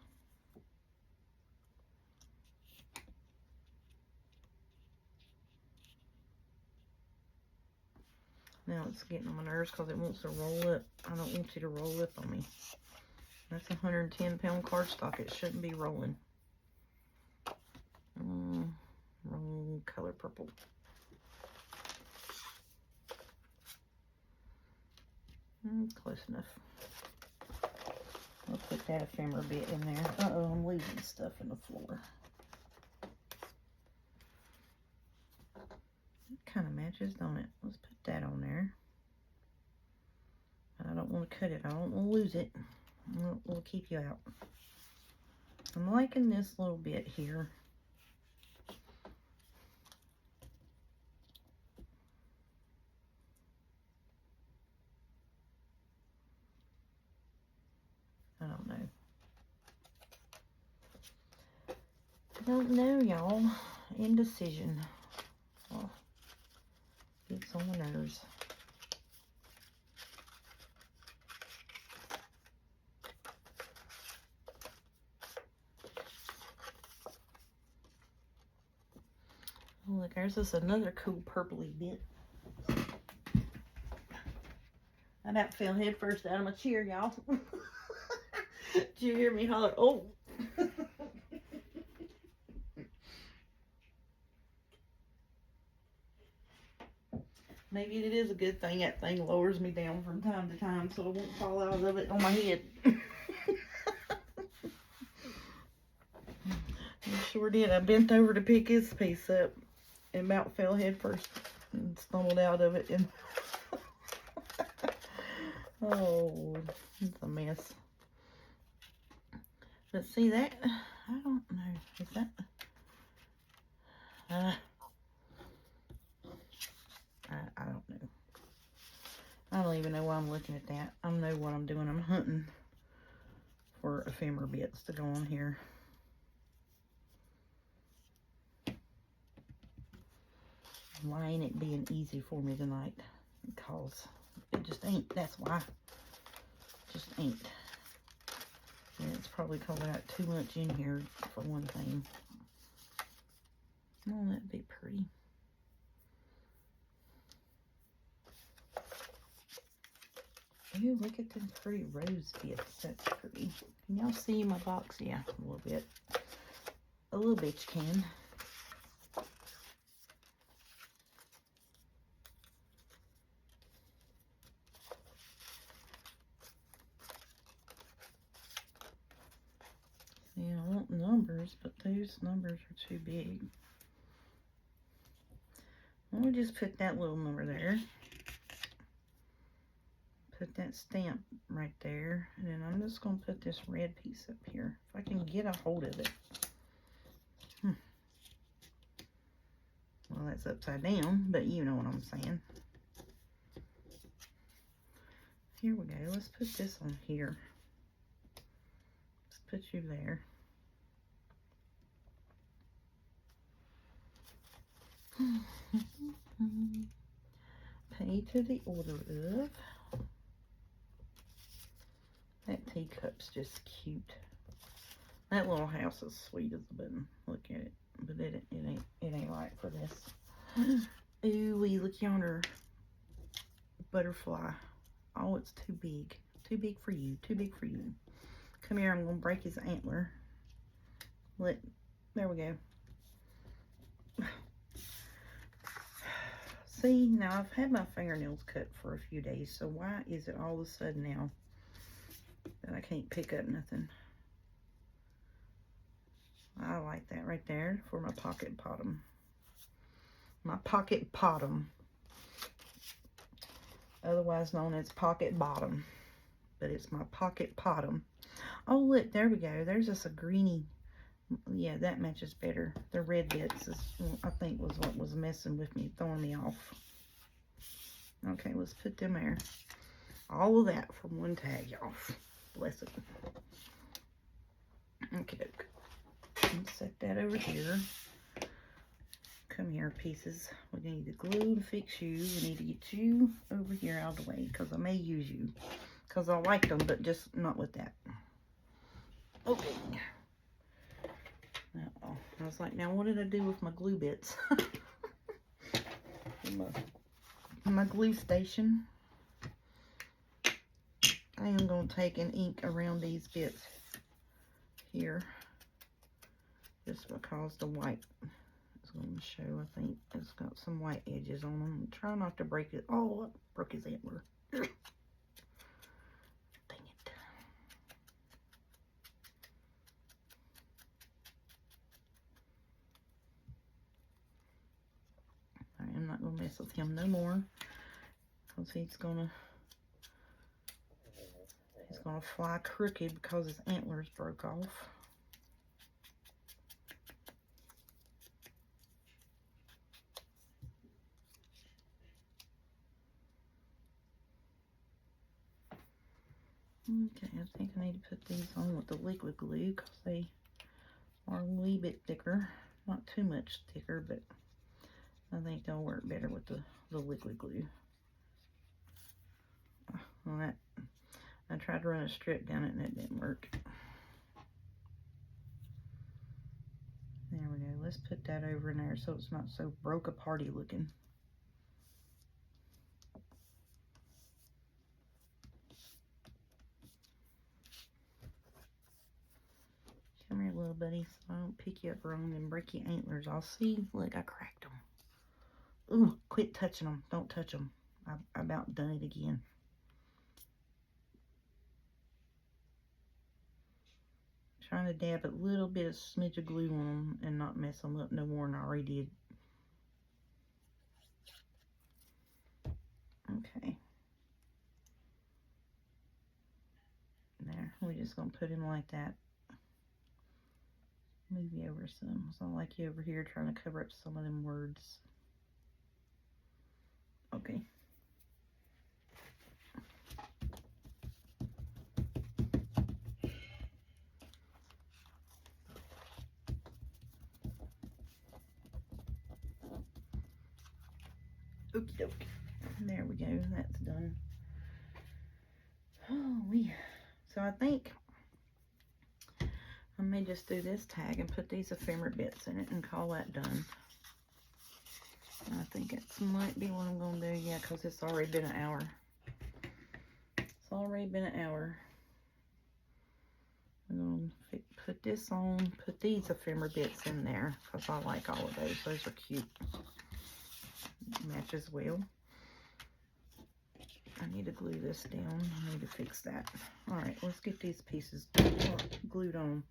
Now it's getting on my nerves because it wants to roll up. I don't want you to roll up on me. That's 110-pound cardstock. It shouldn't be rolling. Wrong color purple. Close enough. I'll put that ephemera bit in there. Uh-oh, I'm losing stuff in the floor. It kind of matches, don't it? Let's put that on there. I don't want to cut it. I don't want to lose it. We'll keep you out. I'm liking this little bit here. Don't know, y'all. Indecision. Oh, gets on my nerves. Oh, look, there's just another cool purpley bit. I about fell head first out of my chair, y'all. Did you hear me holler? Oh! Maybe it is a good thing that thing lowers me down from time to time so I won't fall out of it on my head. I sure did. I bent over to pick this piece up and about fell head first and stumbled out of it. And oh, it's a mess. But see that? I don't know. Is that? I don't know. I don't even know why I'm looking at that. I know what I'm doing. I'm hunting for ephemera bits to go on here. Why ain't it being easy for me tonight? Because it just ain't. That's why. Just ain't. And it's probably because I got too much in here for one thing. Oh, that'd be pretty. Ooh, look at them pretty rose bits. That's pretty. Can y'all see my box? Yeah, a little bit. A little bit you can. Yeah, I want numbers, but those numbers are too big. Let me just put that little number there. Put that stamp right there. And then I'm just going to put this red piece up here. If I can get a hold of it. Well, that's upside down, but you know what I'm saying. Here we go. Let's put this on here. Let's put you there. Pay to the order of. That teacup's just cute. That little house is sweet as a button. Look at it. But it ain't right for this. Ooh, look yonder. Butterfly. Oh, it's too big. Too big for you. Too big for you. Come here, I'm gonna break his antler. There we go. See, now I've had my fingernails cut for a few days, so why is it all of a sudden now that I can't pick up nothing? I like that right there for my pocket bottom. My pocket bottom. Otherwise known as pocket bottom. But it's my pocket bottom. Oh, look, there we go. There's just a greeny. Yeah, that matches better. The red bits is, I think, was what was messing with me, throwing me off. Okay, let's put them there. All of that from one tag, y'all. Bless it. Okay, let's set that over here. Come here, pieces. We need the glue to fix you. We need to get you over here out of the way because I may use you. Because I like them, but just not with that. Okay. Uh-oh. I was like, now what did I do with my glue bits? my glue station. I am going to take and ink around these bits here. Just because the white is going to show. I think it's got some white edges on them. Try not to break it. Oh, I broke his antler. Dang it. I'm not going to mess with him no more. Because he's going to fly crooked because his antlers broke off. Okay, I think I need to put these on with the liquid glue because they are a wee bit thicker. Not too much thicker, but I think they'll work better with the liquid glue. Well, that, I tried to run a strip down it and it didn't work. There we go. Let's put that over in there so it's not so broke aparty looking. Come here, little buddy, so I don't pick you up wrong and break your antlers. I'll see. Look, I cracked them. Ooh, quit touching them. Don't touch them. I about done it again. Trying to dab a little bit of smidge of glue on them and not mess them up no more than I already did. Okay. There, we're just gonna put him like that. Move you over some. So I like you over here trying to cover up some of them words. Okay. Okie dokie. There we go. That's done. So I think I may just do this tag and put these ephemera bits in it and call that done. I think it might be what I'm going to do, yeah, because it's already been an hour. It's already been an hour. I'm going to put this on, put these ephemera bits in there because I like all of those. Those are cute. Matches well. I need to glue this down. I need to fix that. All right, let's get these pieces glued on.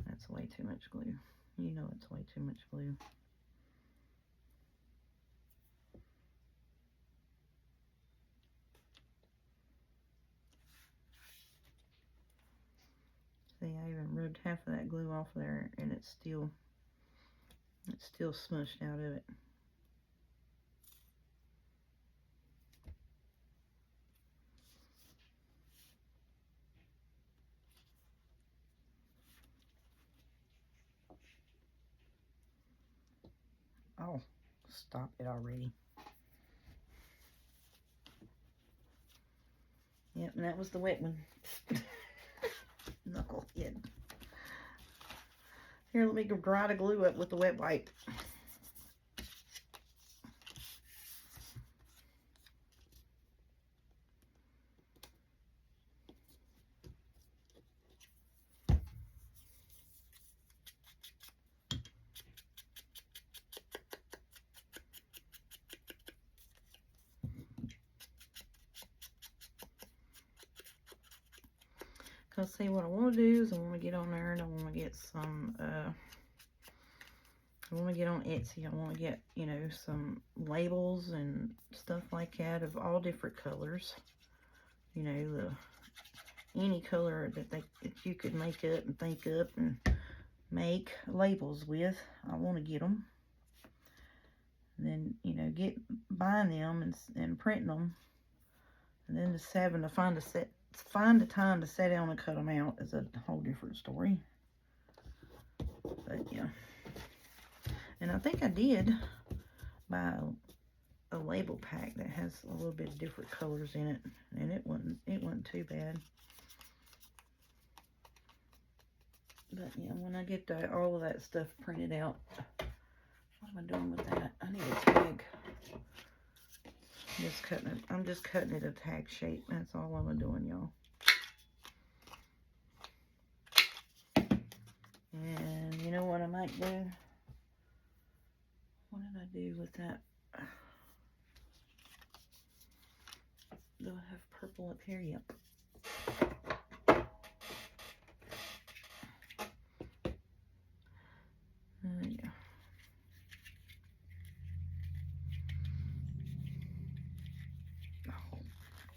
That's way too much glue. You know it's way too much glue. See, I even rubbed half of that glue off there and it's still smushed out of it. Oh, stop it already. Yep, and that was the wet one. Knucklehead. Here, let me go dry the glue up with the wet wipe. Because see, what I want to do is I want to get on there and I want to get some, I want to get on Etsy. I want to get, you know, some labels and stuff like that of all different colors. You know, any color that you could make up and think up and make labels with. I want to get them. And then, you know, buying them and printing them. And then just having to find the time to sit down and cut them out is a whole different story. But yeah. And I think I did buy a label pack that has a little bit of different colors in it. And it wasn't too bad. But yeah, when I get all of that stuff printed out, what am I doing with that? I need a tag. I'm just cutting it a tag shape. That's all I'm doing, y'all. And you know what I might do? What did I do with that? Do I have purple up here? Yep. Yeah. Oh,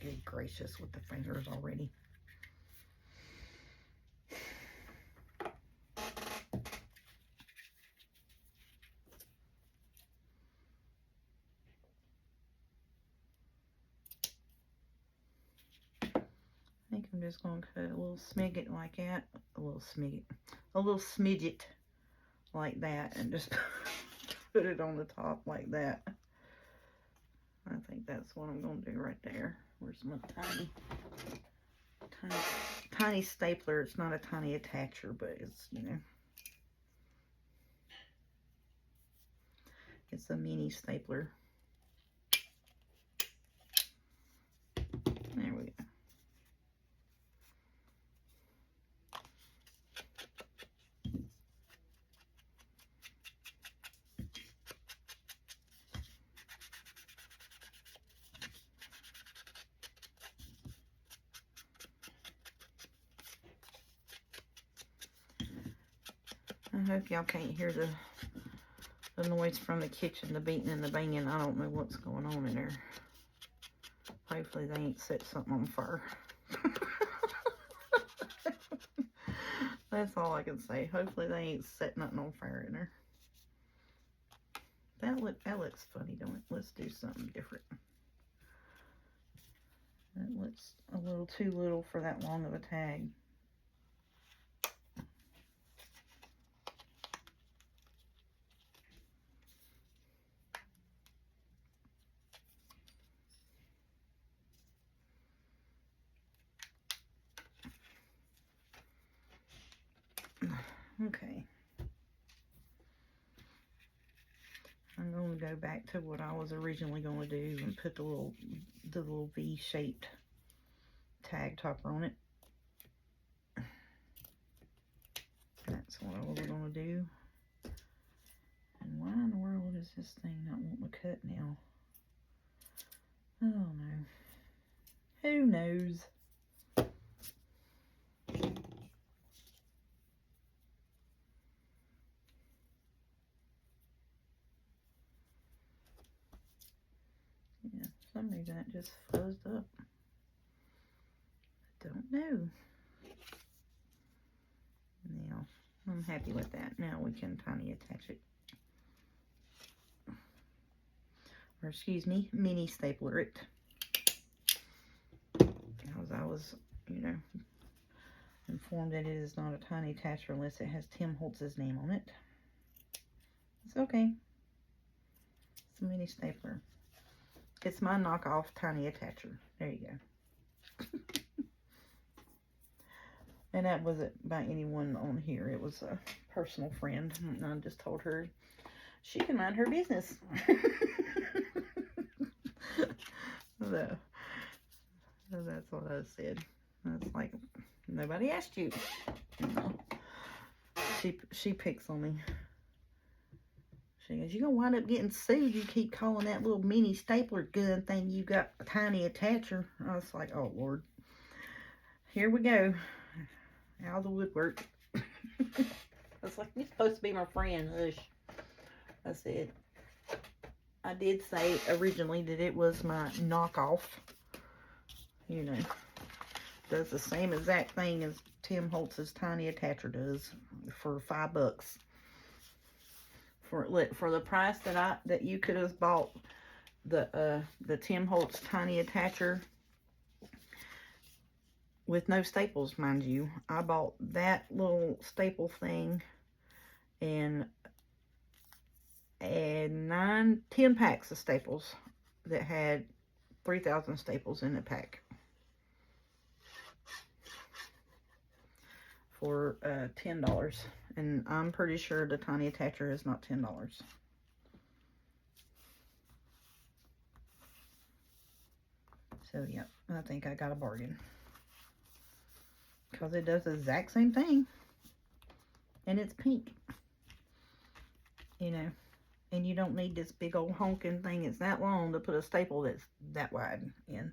good gracious, with the fingers already. I'm just going to cut a little smidget like that. A little smidget like that, and just put it on the top like that. I think that's what I'm going to do right there. Where's my tiny stapler? It's not a tiny attacher, but it's, you know, it's a mini stapler. There we go. I hope y'all can't hear the noise from the kitchen, the beating and the banging. I don't know what's going on in there. Hopefully they ain't set something on fire. That's all I can say. Hopefully they ain't set nothing on fire in there. That looks funny, don't it? Let's do something different. That looks a little too little for that long of a tag. Okay. I'm going to go back to what I was originally going to do and put the little V-shaped tag topper on it. That's what I was going to do. And why in the world is this thing not wanting to cut now? Oh no. Who knows? Yeah, for some reason it just fuzzed up. I don't know. Now, I'm happy with that. Now we can tiny attach it. Or excuse me, mini stapler it. Because I was, you know, informed that it is not a tiny attacher unless it has Tim Holtz's name on it. It's okay. It's a mini stapler. It's my knockoff tiny attacher. There you go. And that wasn't by anyone on here. It was a personal friend. And I just told her she can mind her business. So that's what I said. That's like, nobody asked you. No. She picks on me. She goes, you're going to wind up getting sued. You keep calling that little mini stapler gun thing you got a tiny attacher. I was like, oh, Lord. Here we go. Out of the woodwork. I was like, you're supposed to be my friend. Hush. I said, I did say originally that it was my knockoff. You know, does the same exact thing as Tim Holtz's tiny attacher does for $5. For the price that you could have bought the Tim Holtz tiny attacher with no staples, mind you. I bought that little staple thing and 10 packs of staples that had 3,000 staples in the pack for $10. And I'm pretty sure the tiny attacher is not $10. So, yeah, I think I got a bargain. Because it does the exact same thing. And it's pink. You know. And you don't need this big old honking thing. It's that long to put a staple that's that wide in.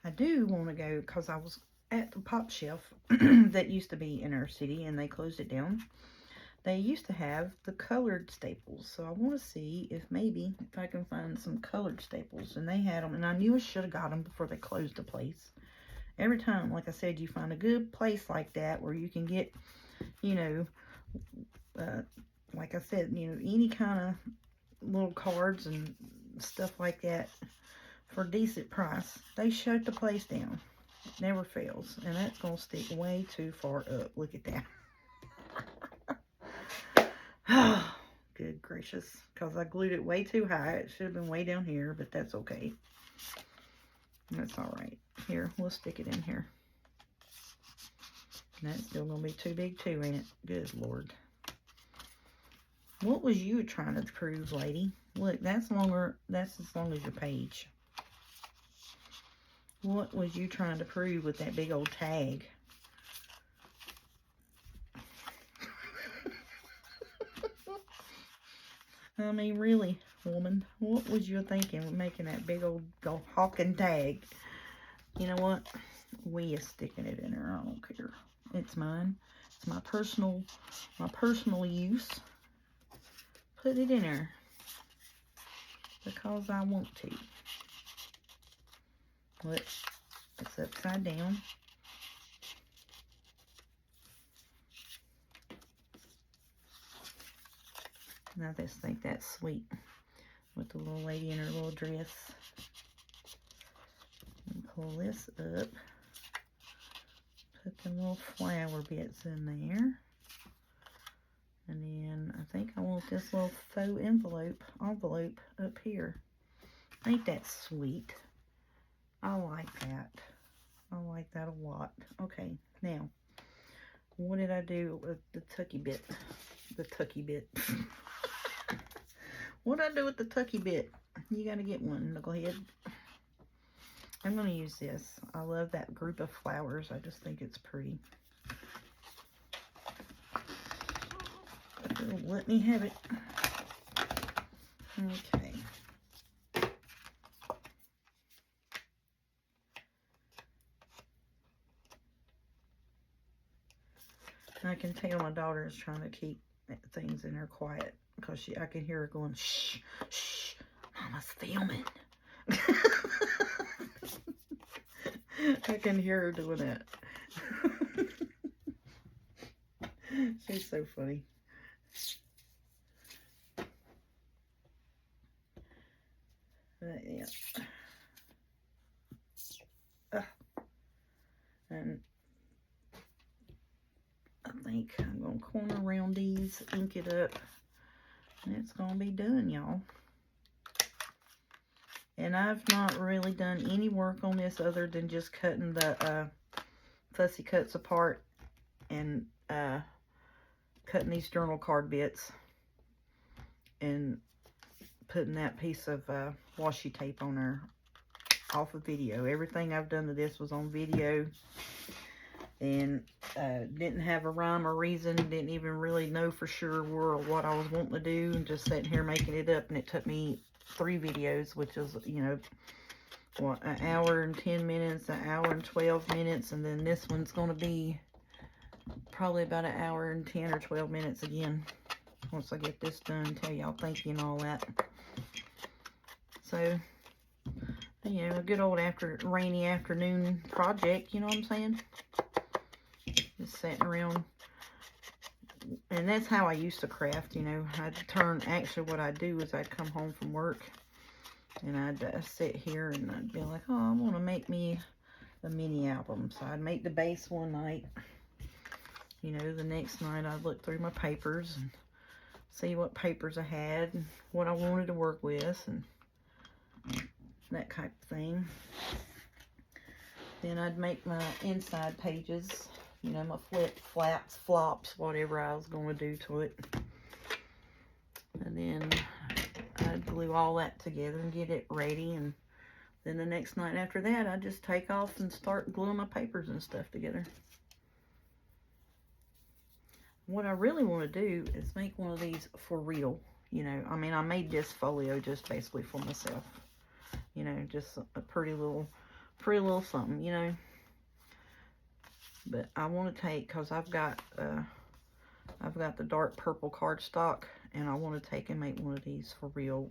I do want to go, because I was at the pop shelf that used to be in our city and they closed it down. They used to have the colored staples, so I want to see if I can find some colored staples. And they had them, and I knew I should have got them before they closed the place. Every time, like I said, you find a good place like that where you can get, you know, like I said, you know, any kind of little cards and stuff like that for a decent price. They shut the place down. It never fails. And that's going to stick way too far up. Look at that. Oh, good gracious. Because I glued it way too high. It should have been way down here, but that's okay. That's alright. Here, we'll stick it in here. And that's still going to be too big too, ain't it? Good Lord. What was you trying to prove, lady? Look, that's longer. That's as long as your page. What was you trying to prove with that big old tag? I mean, really, woman, what was you thinking with making that big old hawking tag? You know what? We is sticking it in there. I don't care. It's mine. It's my personal use. Put it in there because I want to. Look, it's upside down. And I just think that's sweet with the little lady in her little dress. And pull this up. Put the little flower bits in there. And then I think I want this little faux envelope up here. Ain't that sweet? I like that. I like that a lot. Okay, now, what did I do with the tucky bit? The tucky bit. What did I do with the tucky bit? You gotta get one, knucklehead. I'm gonna use this. I love that group of flowers. I just think it's pretty. Let me have it. Okay. I can tell my daughter is trying to keep things in her quiet because I can hear her going, shh, shh, Mama's filming. I can hear her doing that. She's so funny. Yeah. And I think I'm going to corner around these, ink it up, and it's going to be done, y'all. And I've not really done any work on this other than just cutting the fussy cuts apart and cutting these journal card bits and putting that piece of washi tape on there off of video. Everything I've done to this was on video, and didn't have a rhyme or reason, didn't even really know for sure what I was wanting to do, and just sitting here making it up. And it took me 3 videos, which is, you know, what, an hour and 10 minutes, an hour and 12 minutes, and then this one's going to be probably about an hour and 10 or 12 minutes again once I get this done, tell y'all thank you and all that. So, you know, a good old rainy afternoon project, you know what I'm saying? Just sitting around. And that's how I used to craft, you know. Actually what I'd do is I'd come home from work and I'd sit here and I'd be like, oh, I want to make me a mini album. So I'd make the base one night. You know, the next night I'd look through my papers and see what papers I had and what I wanted to work with and that type of thing. Then I'd make my inside pages, you know, my flaps, flops, whatever I was going to do to it. And then I'd glue all that together and get it ready. And then the next night after that, I'd just take off and start gluing my papers and stuff together. What I really want to do is make one of these for real. You know, I mean, I made this folio just basically for myself. You know, just a pretty little something, you know. But I want to take, because I've got the dark purple cardstock, and I want to take and make one of these for real.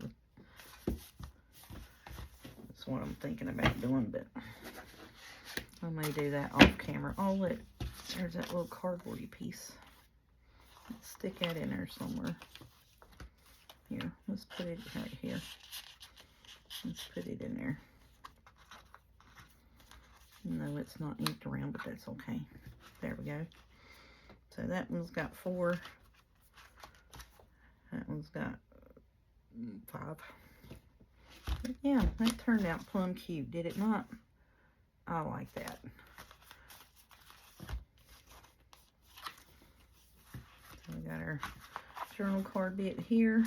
That's what I'm thinking about doing, but I may do that off camera. Oh, look, there's that little cardboardy piece. Let's stick that in there somewhere. Here, let's put it right here. Let's put it in there. No, it's not inked around, but that's okay. There we go. So that one's got 4. That one's got 5. But yeah, that turned out plumb cute, did it not? I like that. So we got our journal card bit here.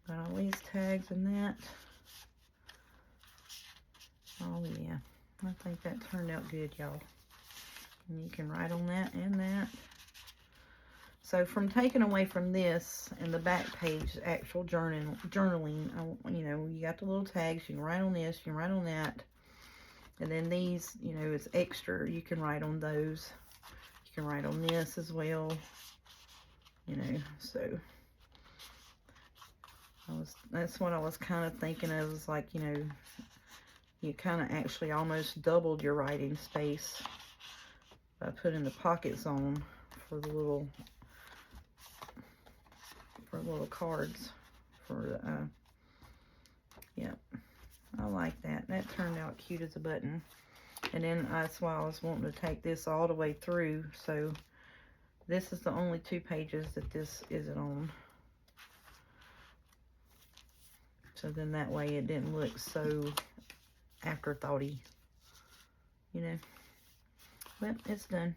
Got all these tags and that. Oh yeah, I think that turned out good, y'all. And you can write on that and that. So from taking away from this and the back page, actual journaling, you know, you got the little tags. You can write on this, you can write on that. And then these, you know, it's extra. You can write on those. You can write on this as well. You know, so that's what I was kind of thinking of. Is like, you know, you kind of actually almost doubled your writing space by putting the pockets on for the little cards. Yep, I like that. That turned out cute as a button. And then that's why I was wanting to take this all the way through. So this is the only 2 pages that this isn't on. So then that way it didn't look so afterthoughty, you know. But it's done.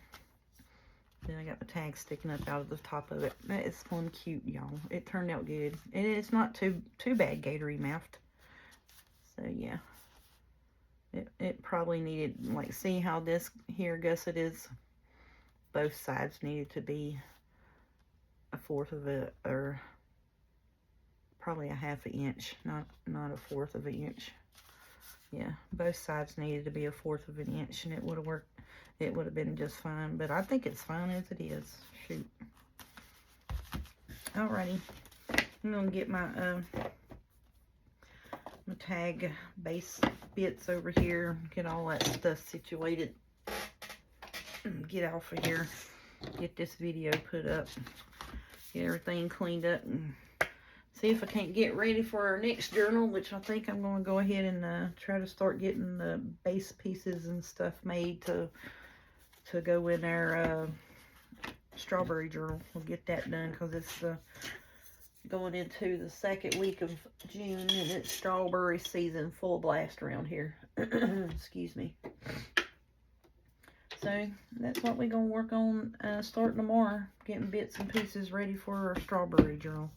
Then I got the tag sticking up out of the top of it. That is plumb cute, y'all. It turned out good. And it's not too bad gatory mouthed. So yeah. It probably needed, like, see how this here gusset is? Both sides needed to be 1/4 of it, or probably a 1/2 inch, not 1/4 of an inch. Yeah, both sides needed to be 1/4 of an inch, and it would have worked. It would have been just fine, but I think it's fine as it is. Shoot. Alrighty, I'm gonna get my my tag base bits over here, get all that stuff situated, get off of here, get this video put up, get everything cleaned up, and see if I can't get ready for our next journal, which I think I'm going to go ahead and try to start getting the base pieces and stuff made to go in our strawberry journal. We'll get that done because it's going into the 2nd week of June, and it's strawberry season full blast around here. Excuse me. So that's what we're going to work on starting tomorrow, getting bits and pieces ready for our strawberry journal.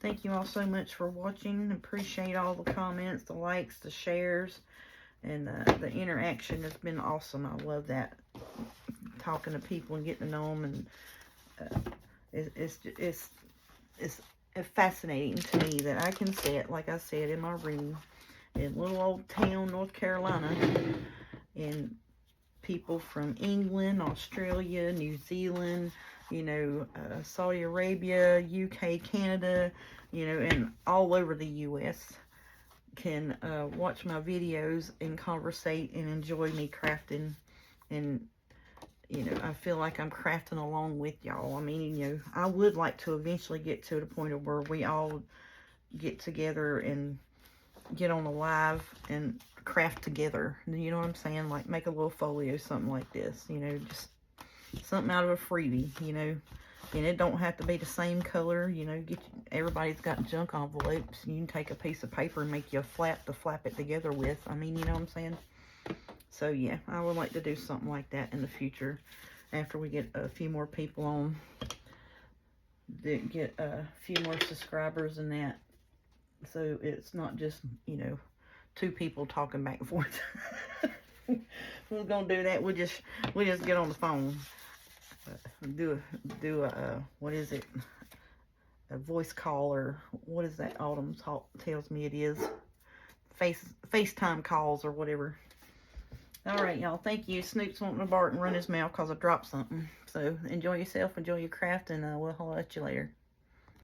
Thank you all so much for watching. Appreciate all the comments, the likes, the shares, and the interaction has been awesome. I love that. Talking to people and getting to know them, and it's fascinating to me that I can sit, like I said, in my room in little old town, North Carolina, and people from England, Australia, New Zealand, you know, Saudi Arabia, UK, Canada, you know, and all over the US can watch my videos and conversate and enjoy me crafting. And, you know, I feel like I'm crafting along with y'all. I mean, you know, I would like to eventually get to the point of where we all get together and get on a live and craft together. You know what I'm saying? Like make a little folio, something like this, you know, just something out of a freebie, you know. And it don't have to be the same color, you know. Everybody's got junk envelopes. You can take a piece of paper and make you a flap to flap it together with. I mean, you know what I'm saying? So yeah, I would like to do something like that in the future after we get a few more people on, get a few more subscribers and that. So it's not just, you know, 2 people talking back and forth. We're gonna do that. We'll just get on the phone, do a what is it? A voice call, or what is that Autumn tells me it is? FaceTime calls or whatever. All right, y'all. Thank you. Snoop's wanting to bark and run his mouth because I dropped something. So enjoy yourself, enjoy your craft, and we'll holler at you later.